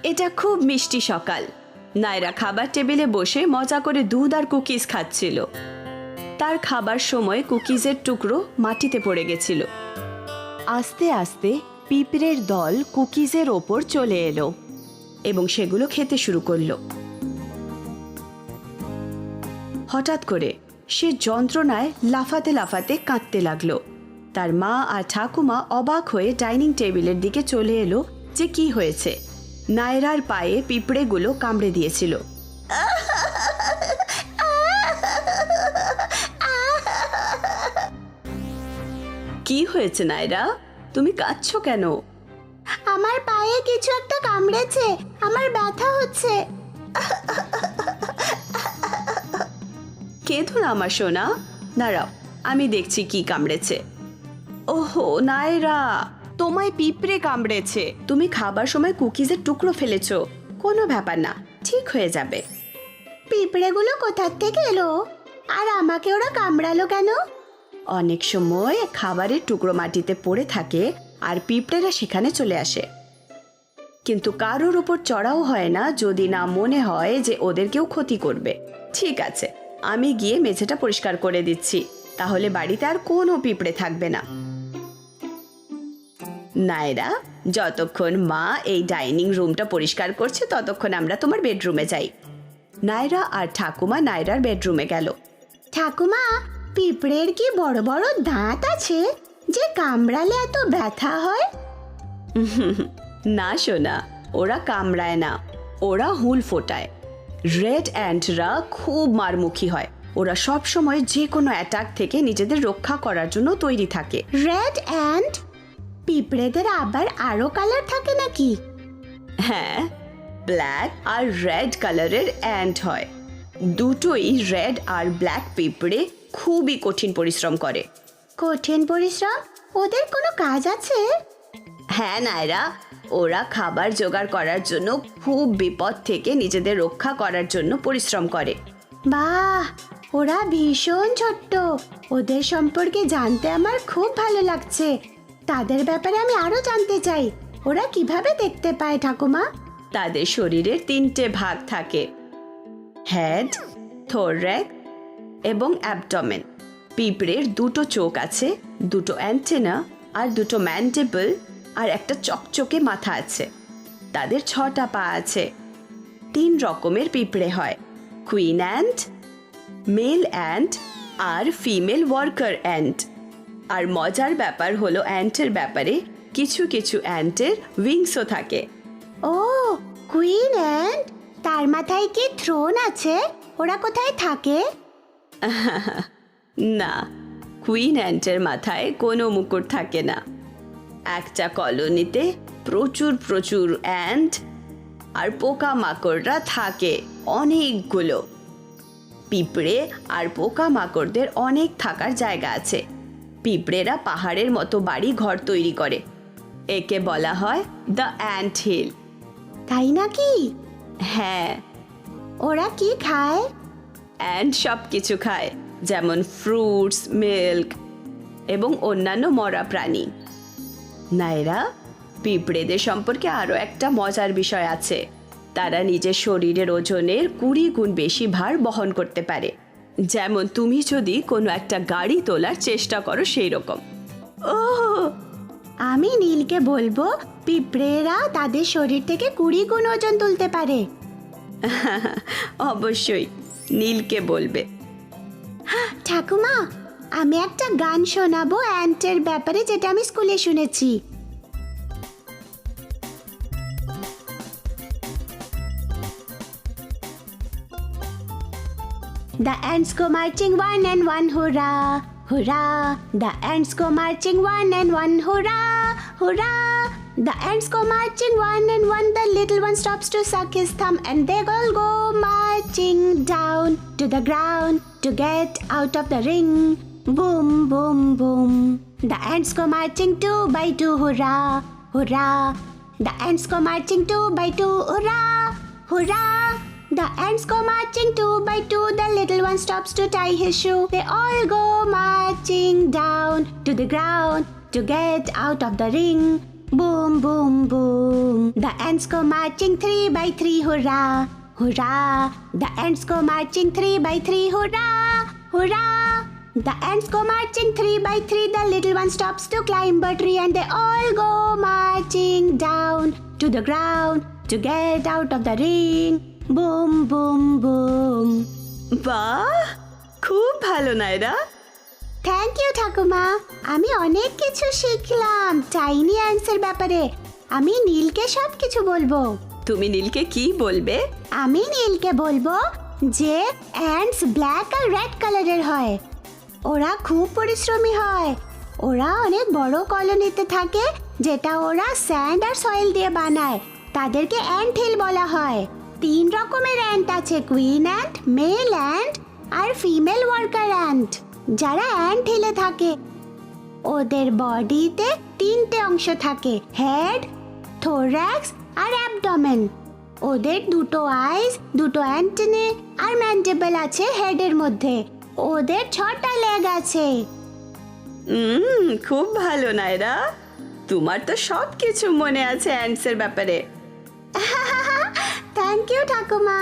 এটা খুব মিষ্টি সকাল। নায়রা খাবার টেবিলে বসে মজা করে দুধ আর কুকিজ খাচ্ছিল। তার খাবার সময় কুকিজের টুকরো মাটিতে পড়ে গেছিল। আস্তে আস্তে পিঁপড়ের দল কুকিজের ওপর চলে এলো এবং সেগুলো খেতে শুরু করলো। হঠাৎ করে সে যন্ত্রণায় লাফাতে লাফাতে কাঁদতে লাগলো। তার মা আর ঠাকুমা অবাক হয়ে ডাইনিং টেবিলের দিকে চলে এলো যে কি হয়েছে। নায়রার পায়ে পিঁপড়েগুলো কামড়ে দিয়েছিল। কি হয়েছে নায়রা, তুমি কাঁদছো কেন? আমার পায়ে কিছু একটা কামড়েছে, আমার ব্যথা হচ্ছে। কেঁদো না আমার সোনা, দাঁড়াও আমি দেখছি কি কামড়েছে। ওহো নায়রা, তোমায় পিঁপড়ে কামড়েছে। তুমি খাবার সময় কুকিজের টুকরো ফেলেছো। কোনো ব্যাপার না, ঠিক হয়ে যাবে। পিঁপড়েগুলো কোথার থেকে এলো আর আমাকে ওরা কামড়ালো কেন? অনেক সময় খাবারের টুকরো মাটিতে পড়ে থাকে আর পিঁপড়েরা সেখানে চলে আসে। কিন্তু কারোর উপর চড়াও হয় না যদি না মনে হয় যে ওদের কেউ ক্ষতি করবে। ঠিক আছে, আমি গিয়ে মেঝেটা পরিষ্কার করে দিচ্ছি, তাহলে বাড়িতে আর কোনো পিঁপড়ে থাকবে না। নায়রা, যতক্ষণ মা এই ডাইনিং রুমটা পরিষ্কার করছে ততক্ষণ আমরা তোমার বেডরুমে যাই। নায়রা আর ঠাকুমা নায়রার বেডরুমে গেল। ঠাকুমা, পিঁপড়ের কি বড় বড় দাঁত আছে যে কামড়ালে এত ব্যথা হয়? না সোনা, ওরা কামড়ায় না, ওরা হুল ফোটায়। রেড অ্যান্টরা খুব মারমুখী হয়। ওরা সব সময় যে কোনো অ্যাটাক থেকে নিজেদের রক্ষা করার জন্য তৈরি থাকে। Red ant? পিঁপড়েদের আবার আরো কালার থাকে নাকি? হ্যাঁ, ব্ল্যাক আর রেড কালারের অ্যান্ট হয়। দুটোই রেড আর ব্ল্যাক পিঁপড়ে খুবই কঠিন পরিশ্রম করে। কঠিন পরিশ্রম? ওদের কোনো কাজ আছে? হ্যাঁ নায়রা, ওরা খাবার জোগাড় করার জন্য খুব বিপদ থেকে নিজেদের রক্ষা করার জন্য পরিশ্রম করে। বাহ, ওরা ভীষণ ছোট্ট। ওদের সম্পর্কে জানতে আমার খুব ভালো লাগছে। তাদের ব্যাপারে আমি আরো জানতে চাই। ওরা কিভাবে দেখতে পায় ঠাকুমা? তাদের শরীরের 3টে ভাগ থাকে, হেড, থোরাক্স এবং অ্যাবডোমেন। পিঁপড়ের 2টো চোখ আছে, 2টো অ্যান্টেনা আর 2টো ম্যান্ডিবল আর একটা চকচকে মাথা আছে। তাদের 6টা পা আছে। 3 রকমের পিঁপড়ে হয়, কুইন অ্যান্ট, মেল অ্যান্ট আর ফিমেল ওয়ার্কার অ্যান্ট। আর মজার ব্যাপার হলো অ্যান্টের ব্যাপারে কিছু কিছু অ্যান্টের উইংসও থাকে। ও, কুইন অ্যান্ট? তার মাথায় কি থ্রোন আছে? ওরা কোথায় থাকে? না, কুইন অ্যান্টের মাথায় কোনো মুকুট থাকে না। একটা কলোনিতে প্রচুর প্রচুর অ্যান্ট আর পোকামাকড়রা থাকে অনেকগুলো। পিঁপড়ে আর পোকামাকড়দের অনেক থাকার জায়গা আছে। পিঁপড়েরা পাহাড়ের মতো বাড়ি ঘর তৈরি করে। একে বলা হয় দ্য অ্যান্ট হিল। তাই নাকি? হ্যাঁ। ওরা কি খায়? অ্যান্ট সব কিছু খায়, যেমন ফ্রুটস, মিল্ক এবং অন্যান্য মরা প্রাণী। নায়রা, পিঁপড়েদের সম্পর্কে আরও একটা মজার বিষয় আছে। তারা নিজের শরীরের ওজনের 20 গুণ বেশি ভার বহন করতে পারে। যেমন তুমি যদি কোনো একটা গাড়ি তোলার চেষ্টা করো সেই রকম। ও, আমি নীলকে বলবো পিঁপড়েরা তাদের শরীর থেকে 20 গুণ ওজন তুলতে পারে। অবশ্যই, নীলকে বলবে। ঠাকুমা, আমি একটা গান শোনাবো অ্যান্টের ব্যাপারে, যেটা আমি স্কুলে শুনেছি। The ants go marching one and one, hurrah, hurrah. The ants go marching one and one, hurrah, hurrah. The ants go marching one and one. The little one stops to suck his thumb, and they all go marching down to the ground to get out of the ring. Boom, boom, boom. The ants go marching 2 by 2, hurrah, hurrah. The ants go marching 2 by 2, hurrah, hurrah. The ants go marching two by two. The little one stops to tie his shoe. They all go marching down to the ground to get out of the ring. Boom, boom, boom. The ants go marching three by three. Hurrah, hurrah. The ants go marching three by three. Hurrah, hurrah. The ants go marching three by three. The little one stops to climb a tree, and they all go marching down to the ground to get out of the ring. Boom, boom, boom. বাহ, খুব ভালো Naira. Thank you ঠাকুমা। আমি অনেক কিছু শিখলাম tiny অ্যান্টসের ব্যাপারে। আমি নীলকে সব কিছু বলবো। তুমি নীলকে কি বলবে? আমি নীলকে বলবো যে অ্যান্টস ব্ল্যাক আর রেড কালারের হয়। ওরা খুব পরিশ্রমী হয়। ওরা অনেক বড় কলোনিতে থাকে, যেটা ওরা স্যান্ড আর সয়েল দিয়ে বানায়। তাদেরকে অ্যান্ট হিল বলা হয়। 3 রকমের অ্যান্ট আছে, কুইন অ্যান্ট, মেল অ্যান্ট আর ফিমেল ওয়ার্কার অ্যান্ট, যারা অ্যান্ট হিলে থাকে। ওদের বডিতে 3টে অংশ থাকে, হেড, থোরাক্স আর অ্যাবডোমেন। ওদের 2টো আইস, 2টো অ্যান্টেনে আর ম্যান্ডিবল আছে হেডের মধ্যে। ওদের 6টা লেগ আছে। খুব ভালো নায়রা, তোমার তো সব কিছু মনে আছে অ্যান্টসের ব্যাপারে। থ্যাংক ইউ ঠাকুমা।